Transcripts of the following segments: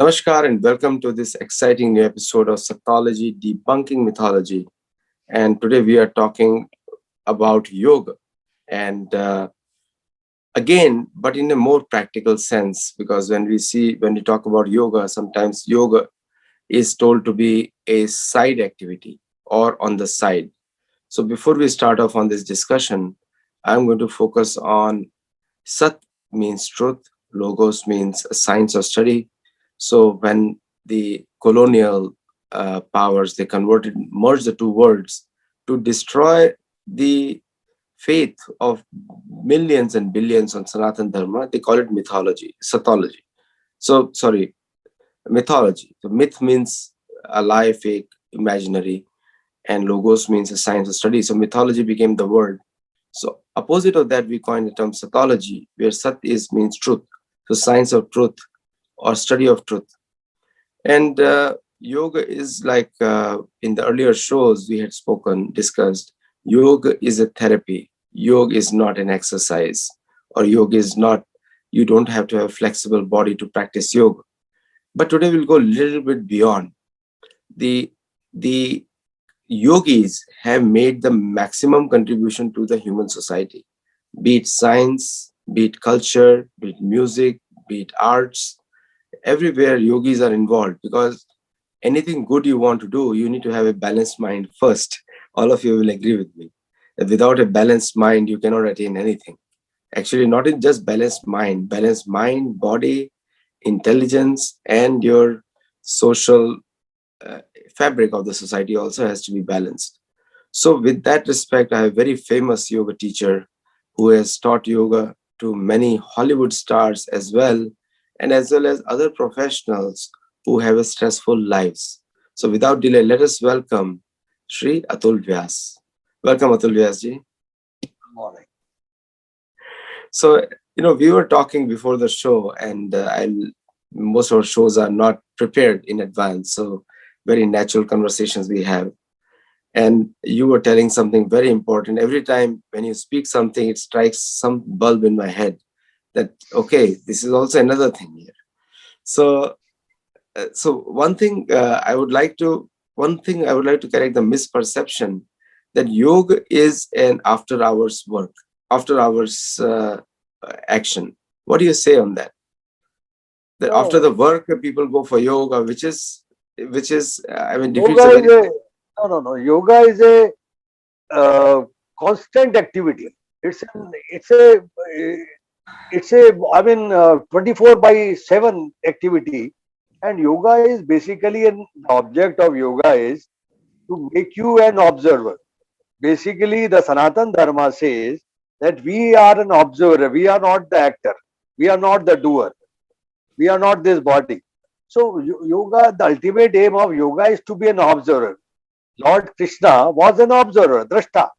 Namaskar and welcome to this exciting new episode of Sattology, Debunking Mythology. And today we are talking about yoga. And again, but in a more practical sense, because when we talk about yoga, sometimes yoga is told to be a side activity or on the side. So before we start off on this discussion, I'm going to focus on Sat means truth, Logos means a science or study. So when the colonial powers they merged the two words to destroy the faith of millions and billions on Sanatan Dharma, they call it mythology, Sattology. So sorry, mythology. So myth means alive, fake, imaginary, and logos means a science or study. So mythology became the word. So opposite of that, we coined the term Sattology, where Sat is means truth. So science of truth or study of truth. And yoga is like in the earlier shows we had discussed, yoga is a therapy. Yoga is not an exercise, or yoga is not, you don't have to have a flexible body to practice yoga. But today we'll go a little bit beyond. The yogis have made the maximum contribution to the human society, be it science, be it culture, be it music, be it arts. Everywhere yogis are involved because anything good you want to do, you need to have a balanced mind first. All of you will agree with me that without a balanced mind, you cannot attain anything. Actually, not in just balanced mind, body, intelligence, and your social uh, fabric of the society also has to be balanced. So, with that respect, I have a very famous yoga teacher who has taught yoga to many Hollywood stars as well as other professionals who have a stressful lives. So, without delay, let us welcome Sri Atul Vyas. Welcome, Atul Vyas ji. Morning. So, we were talking before the show, and most of our shows are not prepared in advance. So, very natural conversations we have. And you were telling something very important. Every time when you speak something, it strikes some bulb in my head that, okay, this is also another thing here. So, one thing I would like to correct the misperception that yoga is an after hours work, after hours action. What do you say on that? That after No, the work, people go for yoga, I mean, defeats yoga a is very. a no. Yoga is a constant activity. It's a 24/7 activity, and yoga is basically the object of yoga is to make you an observer. Basically, the Sanatan Dharma says that we are an observer. We are not the actor. We are not the doer. We are not this body. So yoga, the ultimate aim of yoga is to be an observer. Lord Krishna was an observer, drashta.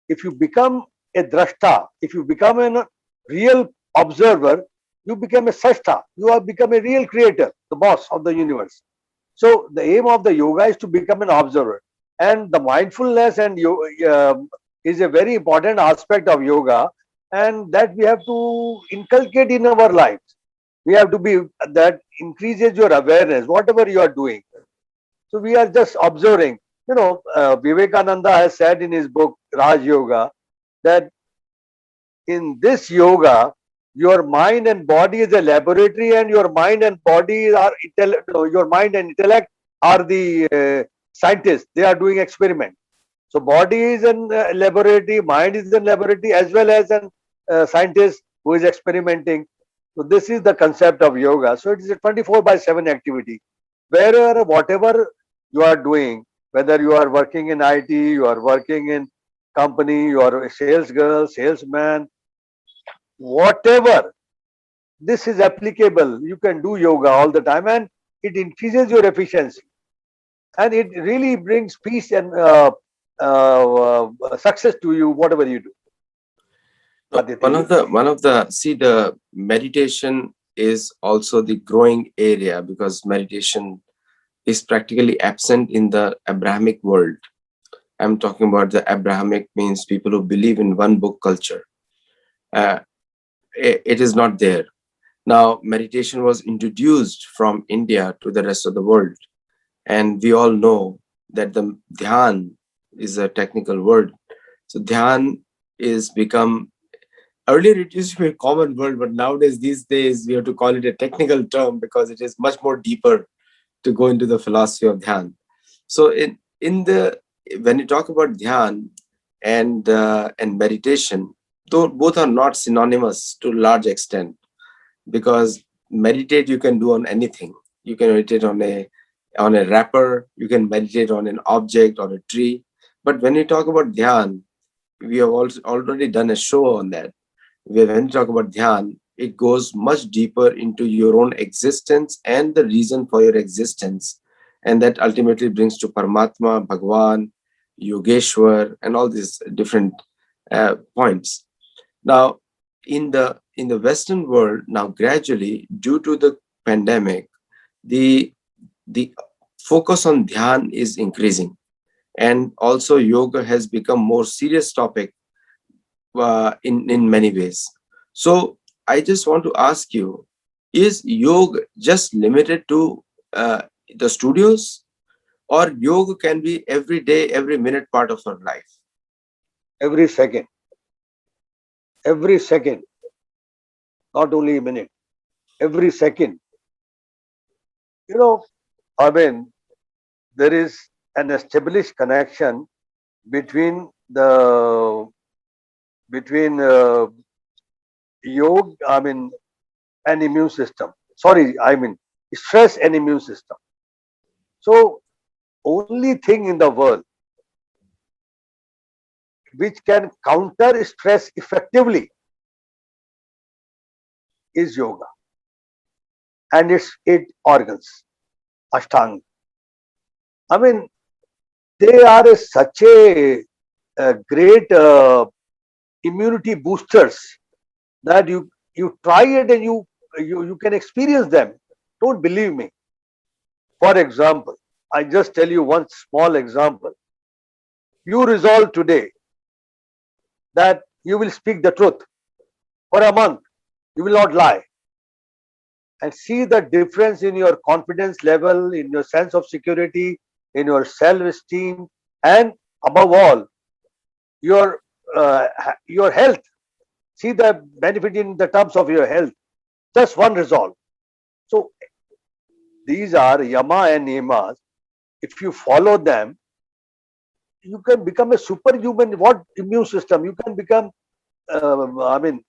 If you become a drashta, if you become a real observer, you become a sashta. You have become a real creator, the boss of the universe. So the aim of the yoga is to become an observer, and the mindfulness is a very important aspect of yoga, and that we have to inculcate in our lives. We have to be that increases your awareness, whatever you are doing. So we are just observing. Vivekananda has said in his book Raj Yoga that in this yoga, your mind and body is a laboratory, and your mind and body are your mind and intellect are the scientists. They are doing experiment. So body is in laboratory, mind is in laboratory, as well as an scientist who is experimenting. So this is the concept of yoga. So it is a 24/7 activity. Wherever, whatever you are doing, whether you are working in IT, you are working in company, you are a sales girl, salesman, whatever, this is applicable. You can do yoga all the time, and it increases your efficiency, and it really brings peace and success to you, whatever you do. No, the meditation is also the growing area because meditation is practically absent in the Abrahamic world. I'm talking about the Abrahamic means people who believe in one book culture. Uh, it is not there. Now, meditation was introduced from India to the rest of the world. And we all know that the dhyan is a technical word. So dhyan is become earlier it used to be a common word, but nowadays these days we have to call it a technical term because it is much more deeper to go into the philosophy of dhyan. So in the when you talk about dhyan and meditation, though both are not synonymous to a large extent, because meditate you can do on anything. You can meditate on a wrapper, you can meditate on an object or a tree. But when you talk about dhyan, we have also already done a show on that, where when you talk about dhyan, it goes much deeper into your own existence and the reason for your existence. And that ultimately brings to Paramatma, Bhagwan, Yogeshwar, and all these different points. Now, in the Western world, now gradually, due to the pandemic, the the focus on dhyan is increasing, and also yoga has become more serious topic in many ways. So I just want to ask you: is yoga just limited to the studios, or yoga can be every day, every minute part of our life? Every second, every second, not only a minute, every second. You know, I mean, there is an established connection between the between yoga, I mean, and immune system. Sorry, I mean, stress and immune system. So, only thing in the world which can counter stress effectively is yoga and its 8 organs, Ashtanga. I mean, they are such a great immunity boosters that you try it and you can experience them. Don't believe me. For example, I just tell you one small example. You resolve today that you will speak the truth for a month. You will not lie, and see the difference in your confidence level, in your sense of security, in your self-esteem, and above all, your your health. See the benefit in the terms of your health. Just one resolve. So these are yama and niyamas. If you follow them, you can become a superhuman. What immune system? You can become. I mean,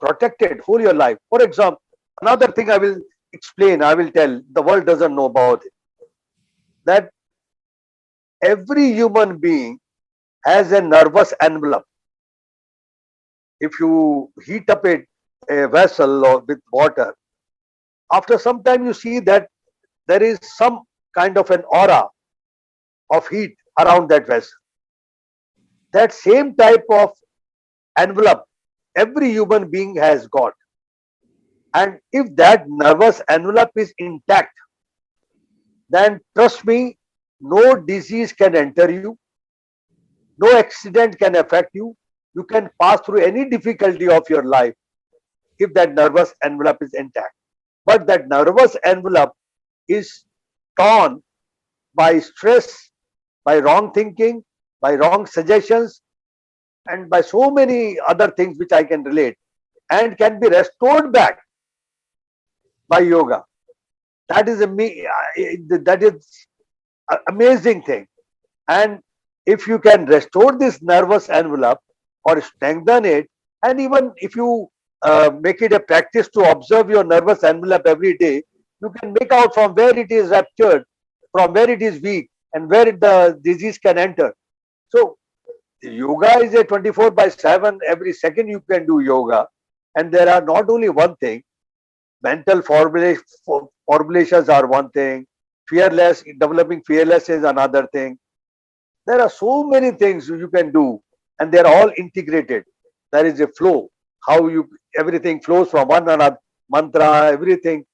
protected whole your life. For example, another thing I will explain. I will tell. The world doesn't know about it. That every human being has a nervous envelope. If you heat up a vessel or with water, after some time you see that there is some kind of an aura of heat around that vessel. That same type of envelope every human being has got. And if that nervous envelope is intact, then trust me, no disease can enter you, no accident can affect you. You can pass through any difficulty of your life if that nervous envelope is intact. But that nervous envelope is torn by stress, by wrong thinking, by wrong suggestions, and by so many other things which I can relate, and can be restored back by yoga. That is that is an amazing thing. And if you can restore this nervous envelope or strengthen it, and even if you make it a practice to observe your nervous envelope every day, you can make out from where it is ruptured, from where it is weak, and where the disease can enter. So yoga is a 24 by 7. Every second you can do yoga. And there are not only one thing, mental formulations are one thing, fearless, developing fearless is another thing. There are so many things you can do, and they're all integrated. There is a flow, how you everything flows from one another, mantra, everything,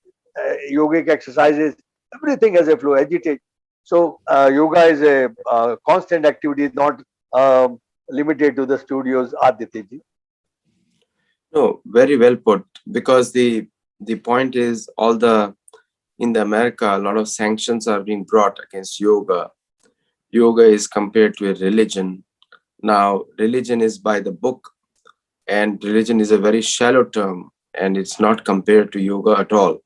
yogic exercises, everything has a flow, agitate. So yoga is a constant activity, not limited to the studios, Aditya ji. No, very well put. Because the point is, all the in the America, a lot of sanctions are being brought against yoga. Yoga is compared to a religion. Now, religion is by the book, and religion is a very shallow term, and it's not compared to yoga at all.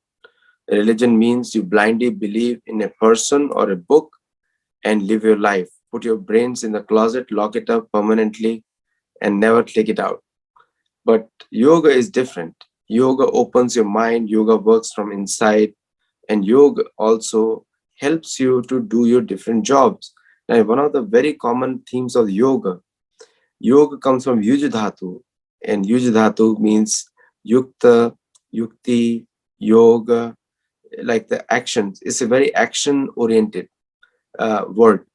Religion means you blindly believe in a person or a book and live your life. Put your brains in the closet, lock it up permanently, and never take it out. But yoga is different. Yoga opens your mind, yoga works from inside, and yoga also helps you to do your different jobs. Now, one of the very common themes of yoga comes from yujadhatu, and yujadhatu means yukta, yukti, yoga, like the actions. It's a very action oriented word.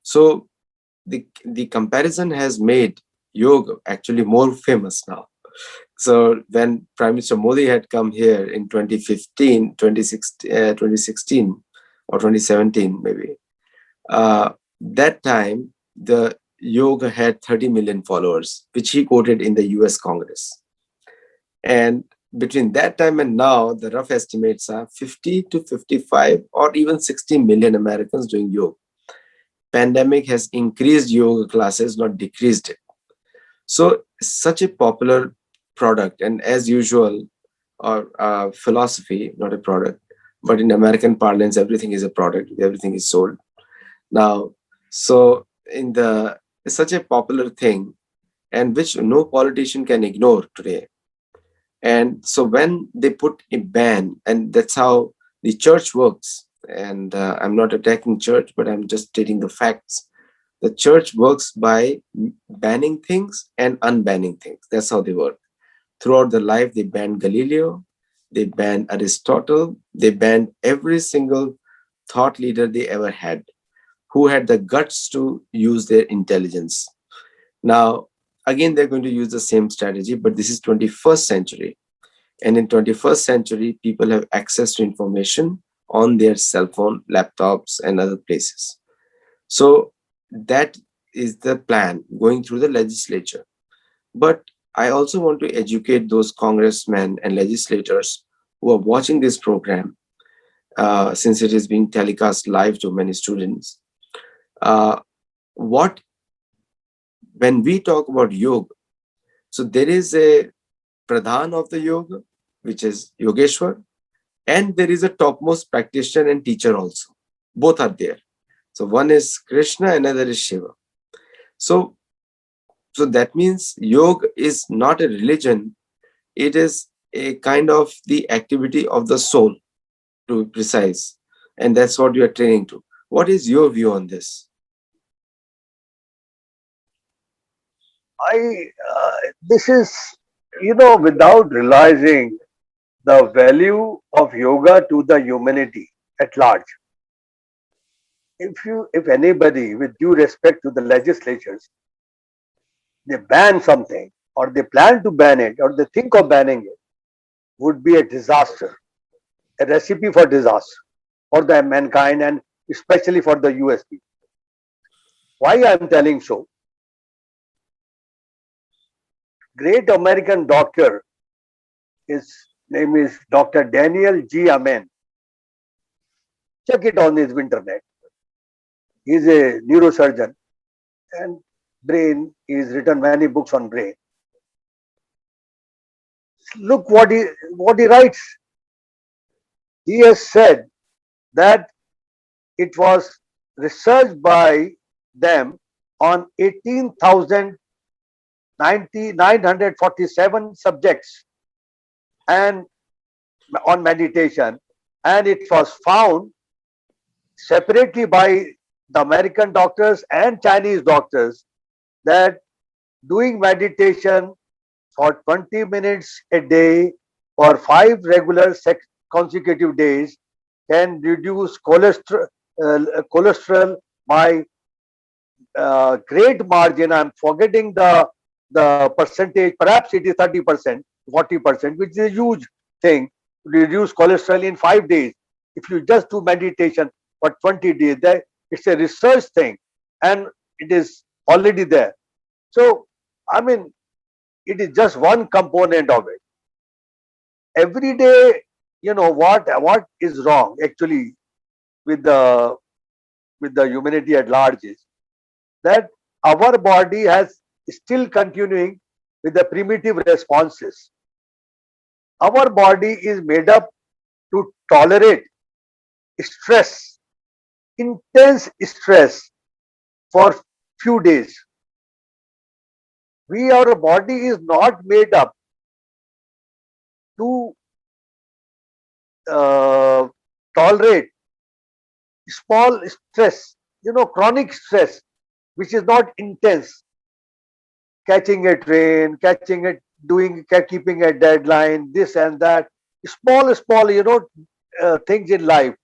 So the comparison has made yoga actually more famous now. So when Prime Minister Modi had come here in 2015, 2016 or 2017 maybe, that time the yoga had 30 million followers, which he quoted in the US Congress. And between that time and now, the rough estimates are 50 to 55 or even 60 million Americans doing yoga. Pandemic has increased yoga classes, not decreased it. So such a popular product, and as usual, or philosophy, not a product, but in American parlance, everything is a product. Everything is sold now. So in the it's such a popular thing, and which no politician can ignore today. And so when they put a ban, and that's how the church works. And I'm not attacking church, but I'm just stating the facts. The church works by banning things and unbanning things. That's how they work. Throughout their life, they banned Galileo, they banned Aristotle, they banned every single thought leader they ever had who had the guts to use their intelligence. Now, again, they're going to use the same strategy, but this is 21st century. And in 21st century, people have access to information on their cell phone, laptops, and other places. So that is the plan going through the legislature. But I also want to educate those congressmen and legislators who are watching this program, since it is being telecast live to many students. Uh, what when we talk about yoga, so there is a pradhan of the yoga, which is Yogeshwar, and there is a topmost practitioner and teacher also. Both are there. So one is Krishna, another is Shiva. So so that means yoga is not a religion, it is a kind of the activity of the soul, to be precise. And that's what you are training to. What is your view on this? I this is, without realizing the value of yoga to the humanity at large. If anybody, with due respect to the legislatures, they ban something or they plan to ban it or they think of banning it, would be a disaster, a recipe for disaster for the mankind and especially for the US people. Why I am telling so? Great American doctor, his name is Dr. Daniel G. Amen. Check it on his internet. He's a neurosurgeon and brain. He's written many books on brain. Look what he writes. He has said that it was researched by them on 18,947 subjects and on meditation, and it was found separately by the American doctors and Chinese doctors that doing meditation for 20 minutes a day for 5 consecutive days can reduce cholesterol by great margin. I'm forgetting the percentage. Perhaps it is 30%, 40%, which is a huge thing. To reduce cholesterol in 5 days. If you just do meditation for 20 days, it's a research thing, and it is already there. So, I mean, it is just one component of it. Every day, what is wrong actually with the humanity at large is that our body has still continuing with the primitive responses. Our body is made up to tolerate stress, intense stress for few days. Our body is not made up to uh, tolerate small stress, chronic stress, which is not intense. Catching a train, keeping a deadline, this and that. Small, things in life,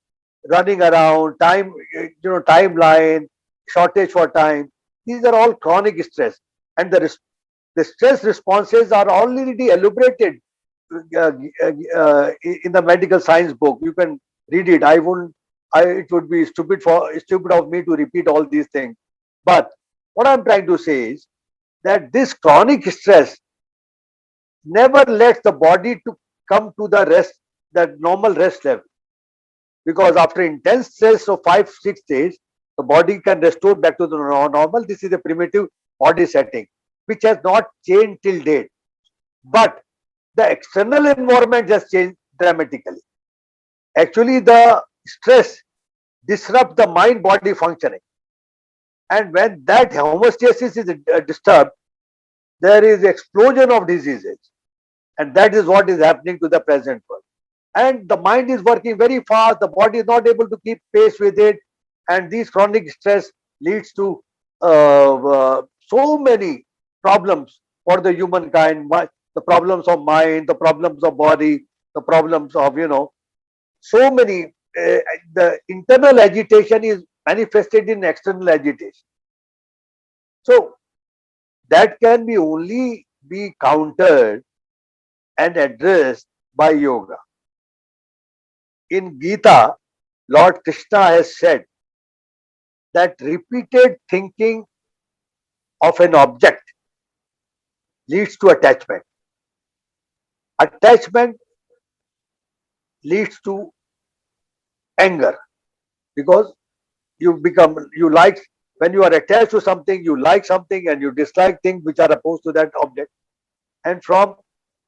running around, timeline, shortage for time. These are all chronic stress, and the stress responses are already elaborated uh, in the medical science book. You can read it. I won't. It would be stupid of me to repeat all these things. But what I'm trying to say is that this chronic stress never lets the body to come to the rest, that normal rest level. Because after intense stress of 5 6 days, the body can restore back to the normal. This is a primitive body setting, which has not changed till date. But the external environment has changed dramatically. Actually, the stress disrupts the mind body functioning. And when that homeostasis is disturbed, there is explosion of diseases. And that is what is happening to the present world. And the mind is working very fast, the body is not able to keep pace with it, and these chronic stress leads to so many problems for the humankind. The problems of mind, the problems of body, the problems of so many. The internal agitation is manifested in external agitation. So that can be only be countered and addressed by yoga. In Gita, Lord Krishna has said that repeated thinking of an object leads to attachment. Attachment leads to anger, because you like, when you are attached to something, you like something and you dislike things which are opposed to that object. And from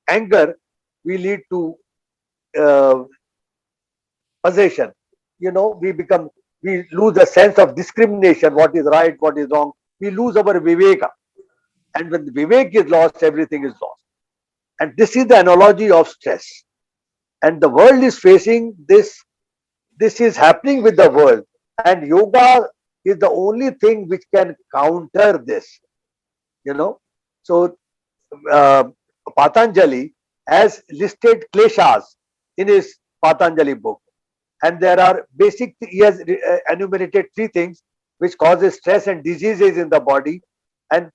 anger, we lead to uh, possession. We lose a sense of discrimination, what is right, what is wrong. We lose our viveka. And when the vivek is lost, everything is lost. And this is the analogy of stress. And the world is facing this. This is happening with the world. And yoga is the only thing which can counter this. You know. So uh, Patanjali has listed kleshas in his Patanjali book. And there are he has enumerated three things which causes stress and diseases in the body, and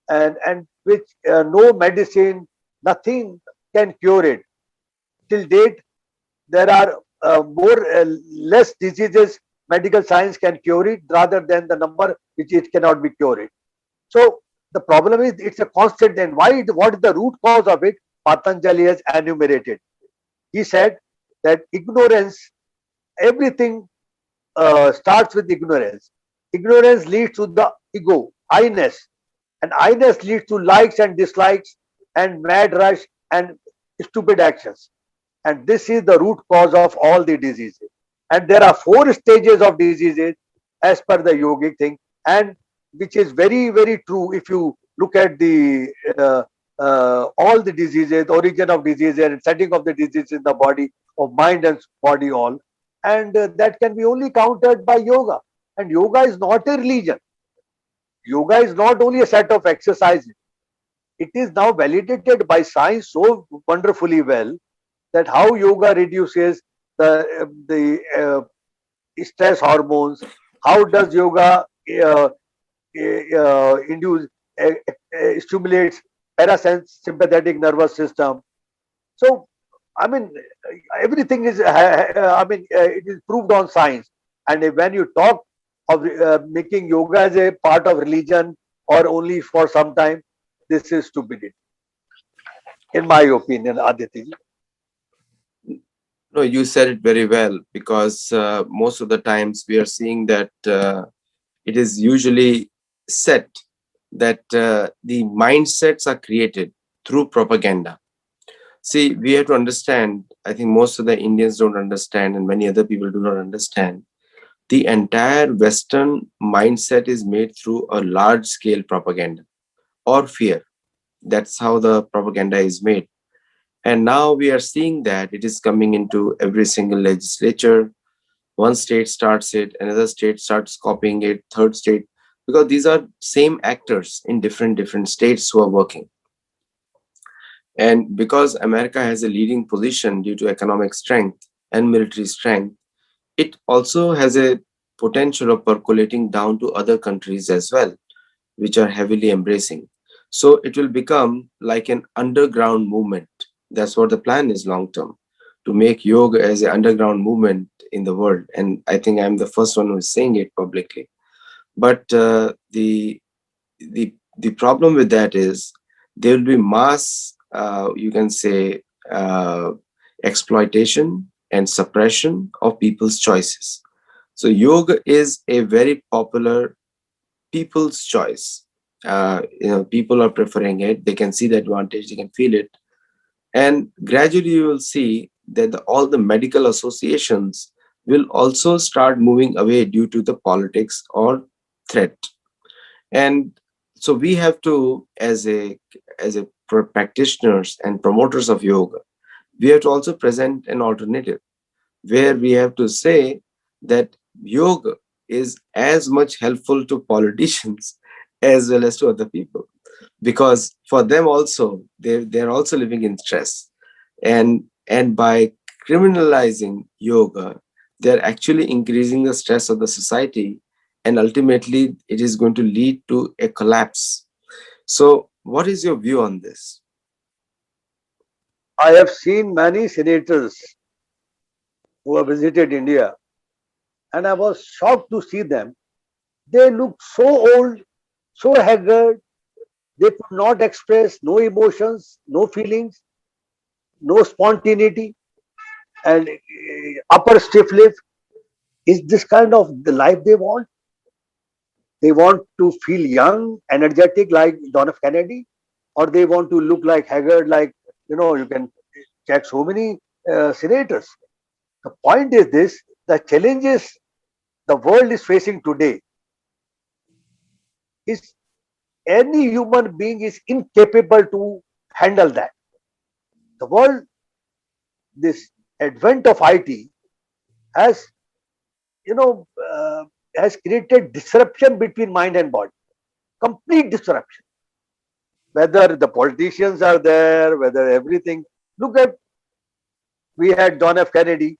and which no medicine, nothing can cure it. Till date, there are less diseases medical science can cure it rather than the number which it cannot be cured. So the problem is it's a constant. And what is the root cause of it? Patanjali has enumerated. He said that ignorance, everything starts with ignorance. Ignorance leads to the ego, I-ness, and I-ness leads to likes and dislikes and mad rush and stupid actions. And this is the root cause of all the diseases. And there are 4 stages of diseases as per the yogic thing, and which is very, very true if you look at the all the diseases, origin of diseases and setting of the disease in the body, of mind and body all. And that can be only countered by yoga. And yoga is not a religion. Yoga is not only a set of exercises. It is now validated by science so wonderfully well that how yoga reduces the stress hormones. How does yoga induce stimulates parasympathetic nervous system. So I mean, everything is. It is proved on science. And when you talk of making yoga as a part of religion or only for some time, this is stupidity. in my opinion, Aditya. No, you said it very well, because most of the times we are seeing that it is usually set that the mindsets are created through propaganda. See, we have to understand, I think most of the Indians don't understand, and many other people do not understand. The entire Western mindset is made through a large scale propaganda or fear. That's how the propaganda is made. And now we are seeing that it is coming into every single legislature. One state starts it, another state starts copying it, third state, because these are same actors in different states who are working. And because America has a leading position due to economic strength and military strength, it also has a potential of percolating down to other countries as well, which are heavily embracing. So it will become like an underground movement. That's what the plan is long term, to make yoga as an underground movement in the world. And I think I'm the first one who is saying it publicly. But the problem with that is there will be mass, you can say, exploitation and suppression of people's choices. So yoga is a very popular people's choice. People are preferring it. They can see the advantage. They can feel it, and gradually you will see that all the medical associations will also start moving away due to the politics or threat. And so we have to, as a practitioners and promoters of yoga, we have to also present an alternative, where we have to say that yoga is as much helpful to politicians as well as to other people, because for them also, they're also living in stress. And by criminalizing yoga, they're actually increasing the stress of the society, and ultimately it is going to lead to a collapse. So what is your view on this? I have seen many senators who have visited India, and I was shocked to see them. They look so old, so haggard. They could not express no emotions, no feelings, no spontaneity, and upper stiff lip. Is this kind of the life they want? They want to feel young, energetic like John F. Kennedy, or they want to look like haggard, like you can check so many senators. The point is this: the challenges the world is facing today is any human being is incapable to handle that. The world, this advent of IT has, you know, uh, has created disruption between mind and body, complete disruption. Whether the politicians are there, whether everything. Look at, we had John F. Kennedy,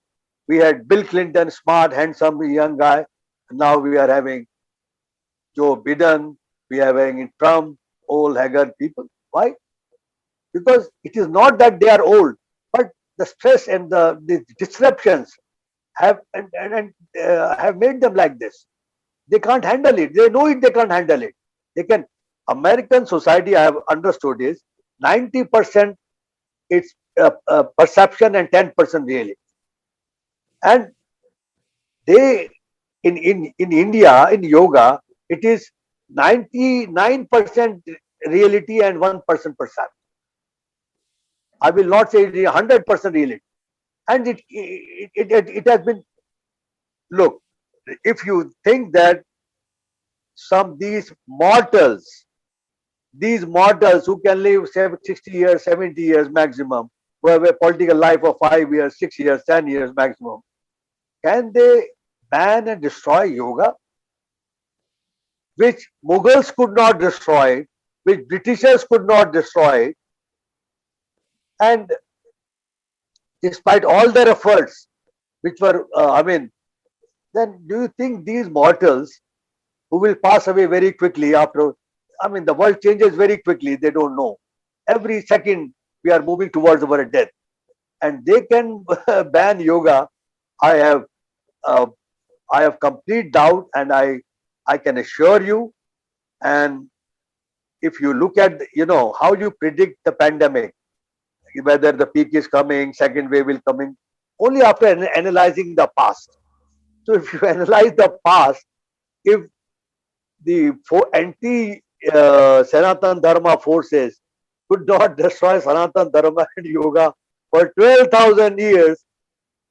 we had Bill Clinton, smart, handsome, young guy. Now we are having Joe Biden, we are having Trump, old haggard people. Why? Because it is not that they are old, but the stress and the disruptions have made them like this. They can't handle it. They know it. They can't handle it. They can. American society, I have understood, is 90% it's perception and 10% reality. And they in India in yoga it is 99% reality and 1% perception. I will not say it is 100% reality. And it has been, look, if you think that some these mortals who can live 60 years, 70 years maximum, who have a political life of 5 years, 6 years, 10 years maximum, can they ban and destroy yoga, which Mughals could not destroy, which Britishers could not destroy, and despite all their efforts, which were, then do you think these mortals who will pass away very quickly after, the world changes very quickly, they don't know. Every second we are moving towards our death, and they can ban yoga. I have, uh, I have complete doubt, and I can assure you. And if you look at, how you predict the pandemic, whether the peak is coming, second wave will coming, only after analyzing the past. So if you analyze the past, if the anti Sanatan Dharma forces could not destroy Sanatan Dharma and yoga for 12,000 years,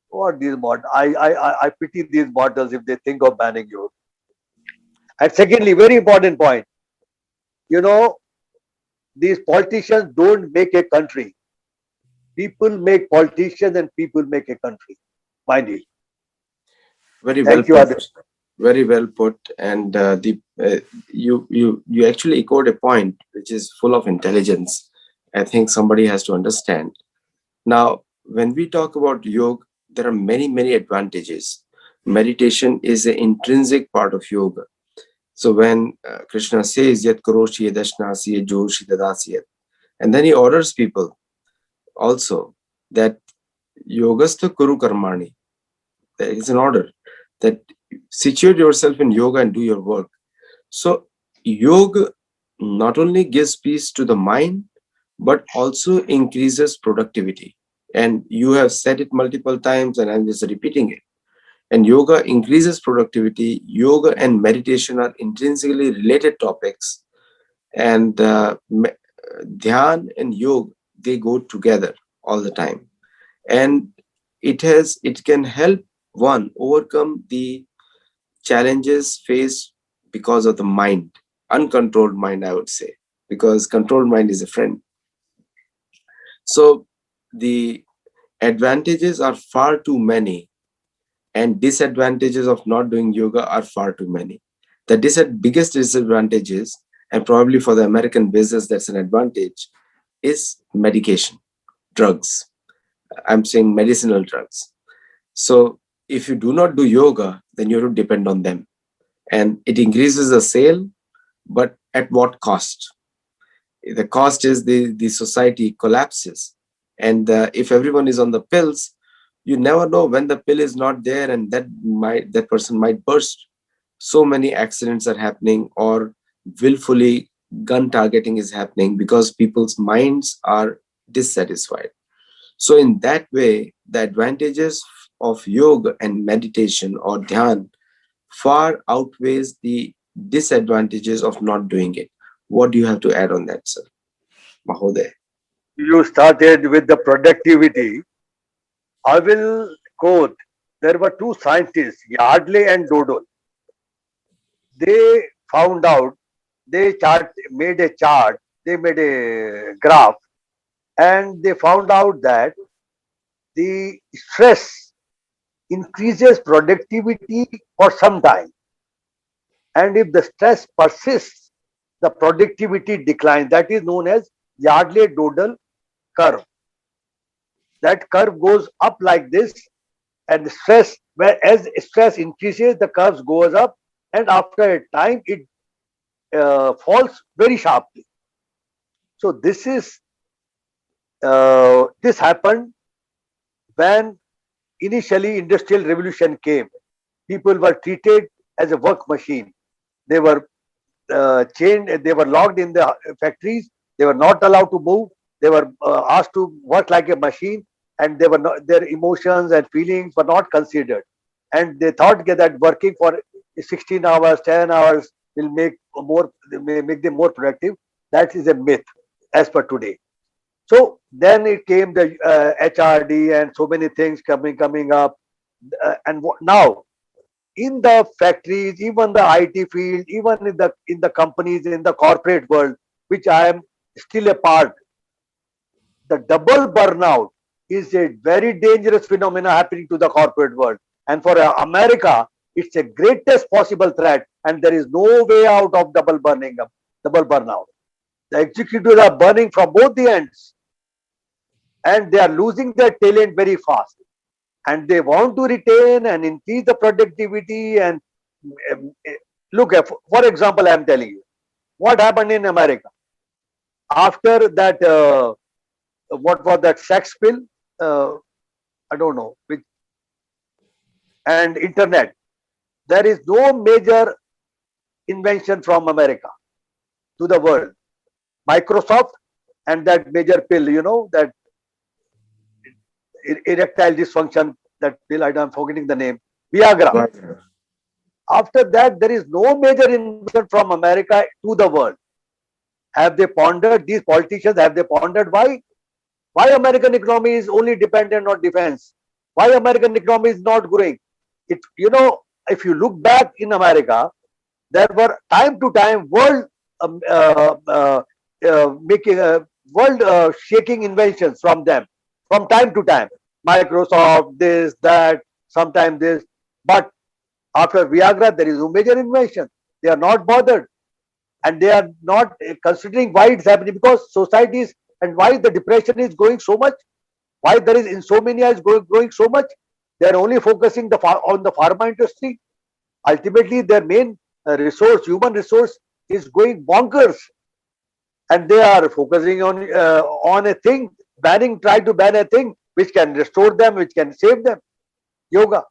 what these I pity these mortals if they think of banning yoga. And secondly, very important point, you know, these politicians don't make a country. People make politicians and people make a country. Mind you. Very well Thank you, put. Aditya. Very well put. And you actually echoed a point which is full of intelligence. I think somebody has to understand. Now, when we talk about yoga, there are many advantages. Meditation is an intrinsic part of yoga. So when Krishna says Yat Karoshi Yadashnasi Joshi Dadasiyat, and then he orders people also that Yogastha Kuru Karmani. There is an order that situate yourself in yoga and do your work. So yoga not only gives peace to the mind, but also increases productivity. And you have said it multiple times, and I'm just repeating it. And yoga increases productivity. Yoga and meditation are intrinsically related topics, and dhyan and yoga, they go together all the time. And it can help one overcome the challenges faced because of the mind, uncontrolled mind, I would say, because controlled mind is a friend. So the advantages are far too many, and disadvantages of not doing yoga are far too many. The biggest disadvantages, and probably for the American business that's an advantage, is medication, drugs. I'm saying medicinal drugs. So if you do not do yoga, then you have to depend on them. And it increases the sale, but at what cost? The cost is the society collapses. And if everyone is on the pills, you never know when the pill is not there, and that person might burst. So many accidents are happening, or willfully gun targeting is happening because people's minds are dissatisfied. So in that way, the advantages of yoga and meditation or dhyan far outweighs the disadvantages of not doing it. What do you have to add on that, sir? Mahoday. You started with the productivity. I will quote. There were two scientists, Yardley and Dodol. They found out, made a chart, they made a graph, and they found out that the stress increases productivity for some time. And if the stress persists, the productivity declines. That is known as Yardley-Dodal curve. That curve goes up like this, and as stress increases, the curve goes up, and after a time, it falls very sharply. So this happened when initially industrial revolution came. People were treated as a work machine. They were chained, they were locked in the factories. They were not allowed to move. They were asked to work like a machine, and they were not, their emotions and feelings were not considered. And they thought that working for 16 hours, 10 hours will make them more productive. That is a myth as per today. So then it came the HRD and so many things coming up. Now in the factories, even the IT field, even in the companies, in the corporate world, which I am still a part, the double burnout is a very dangerous phenomena happening to the corporate world. And for America, it's a greatest possible threat, and there is no way out of double burnout. The executives are burning from both the ends, and they are losing their talent very fast. And they want to retain and increase the productivity. And um, look, for example, I am telling you what happened in America after that. What was that sex pill? Uh, I don't know which, and internet. There is no major invention from America to the world. Microsoft and that major pill, that. erectile dysfunction, that pill, I'm forgetting the name, Viagra. Right. After that, there is no major invention from America to the world. Have they pondered, these politicians, have they pondered why? Why American economy is only dependent on defense? Why American economy is not growing? It, if you look back in America, there were time to time world making world shaking inventions from them from time to time. Microsoft, this, that, sometimes this. But after Viagra, there is no major invention. They are not bothered, and they are not considering why it's happening, because societies, and why the depression is growing so much, why there is insomnia is growing so much. They are only focusing on the pharma industry. Ultimately, their main resource, human resource, is going bonkers, and they are focusing on a thing, trying to ban a thing which can restore them, which can save them. Yoga.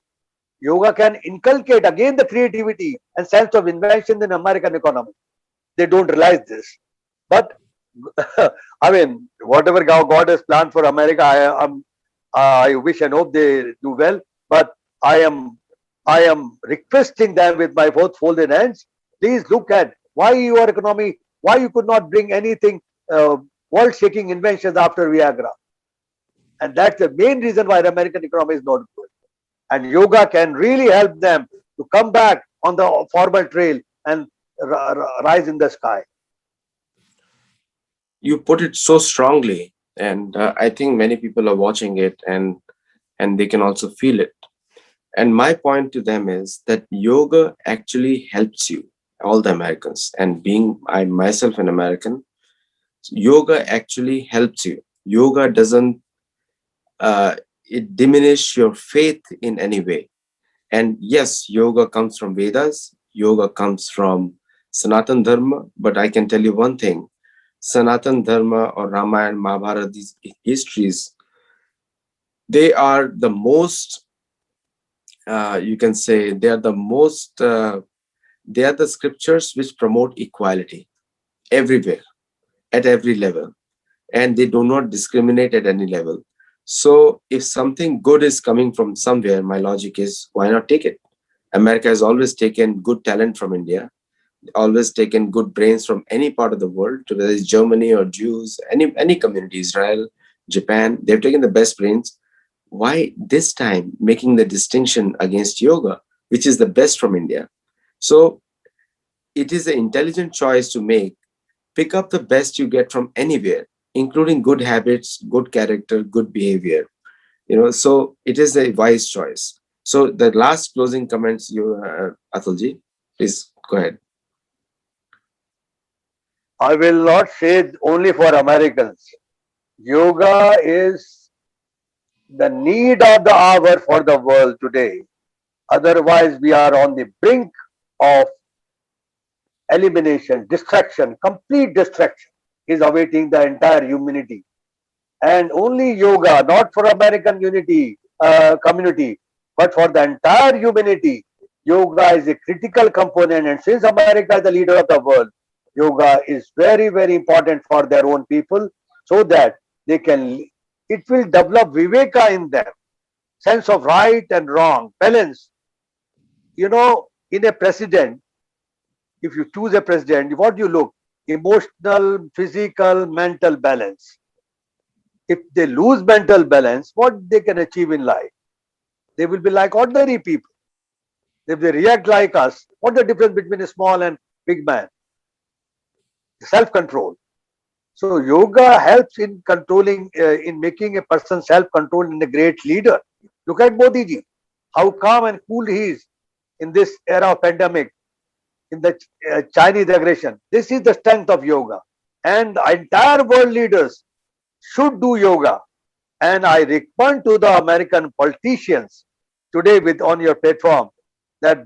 Yoga can inculcate again the creativity and sense of invention in American economy. They don't realize this. But I mean, whatever God has planned for America, I wish and hope they do well. But I am requesting them with my both folded hands. Please look at why your economy, why you could not bring anything world-shaking inventions after Viagra, and that's the main reason why the American economy is not good. And yoga can really help them to come back on the formal trail and rise in the sky. You put it so strongly, and I think many people are watching it, and they can also feel it. And my point to them is that yoga actually helps you, all the Americans, and being I myself an American, yoga actually helps you. Yoga doesn't it diminish your faith in any way. And yes, yoga comes from Vedas, yoga comes from Sanatan Dharma, but I can tell you one thing: Sanatan Dharma or Ramayana, Mahabharata, these histories, they are the most, you can say, they are the most, they are the scriptures which promote equality everywhere, at every level, and they do not discriminate at any level. So if something good is coming from somewhere, my logic is, why not take it? America has always taken good talent from India, always taken good brains from any part of the world, whether it's Germany or Jews, any community, Israel, Japan, they've taken the best brains. Why this time making the distinction against yoga, which is the best from India? So it is an intelligent choice to make. Pick up the best you get from anywhere, including good habits, good character, good behavior. So it is a wise choice. So the last closing comments, Atulji, please go ahead. I will not say only for Americans. Yoga is the need of the hour for the world today. Otherwise, we are on the brink of elimination, destruction, complete destruction is awaiting the entire humanity. And only yoga, not for American unity community, but for the entire humanity. Yoga is a critical component, and since America is the leader of the world, yoga is very, very important for their own people, so that they can, it will develop viveka in them, sense of right and wrong, balance. In a president, if you choose a president, what do you look? Emotional, physical, mental balance. If they lose mental balance, what they can achieve in life? They will be like ordinary people. If they react like us, what's the difference between a small and big man? Self-control. So yoga helps in controlling, in making a person self-controlled and a great leader. Look at Modi ji, how calm and cool he is in this era of pandemic, in the Chinese aggression. This is the strength of yoga. And the entire world leaders should do yoga. And I recommend to the American politicians today on your platform that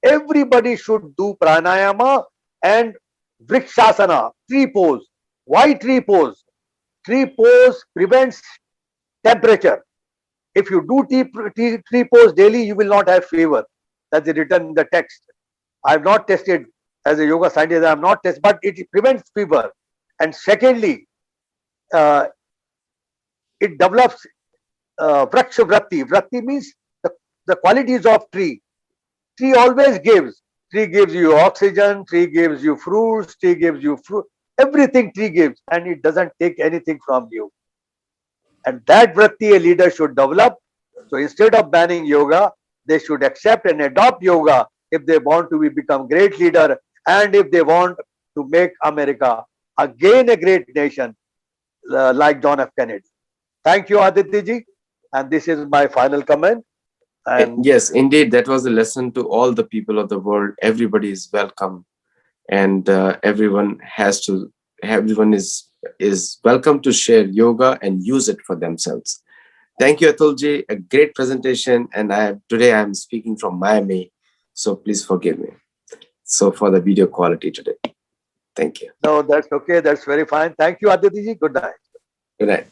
everybody should do pranayama and vrikshasana, tree pose. Why tree pose? Tree pose prevents temperature. If you do tree pose daily, you will not have fever. That's written in the text. I have not tested as a yoga scientist. I have not tested, but it prevents fever. And secondly, it develops Vraksha Vrati. Vrati means the qualities of tree. Tree always gives. Tree gives you oxygen, tree gives you fruits, tree gives you fruit. Everything tree gives, and it doesn't take anything from you. And that Vrati a leader should develop. So instead of banning yoga, they should accept and adopt yoga if they want to become great leader and if they want to make America again a great nation like John F. Kennedy. Thank you, Aditya ji. And this is my final comment. And Yes, indeed, that was a lesson to all the people of the world. Everybody is welcome, and everyone is welcome to share yoga and use it for themselves. Thank you, Atulji. A great presentation, and today I am speaking from Miami, so please forgive me. So for the video quality today, thank you. no, that's okay. That's very fine. Thank you, Aditya ji. Good night. Good night.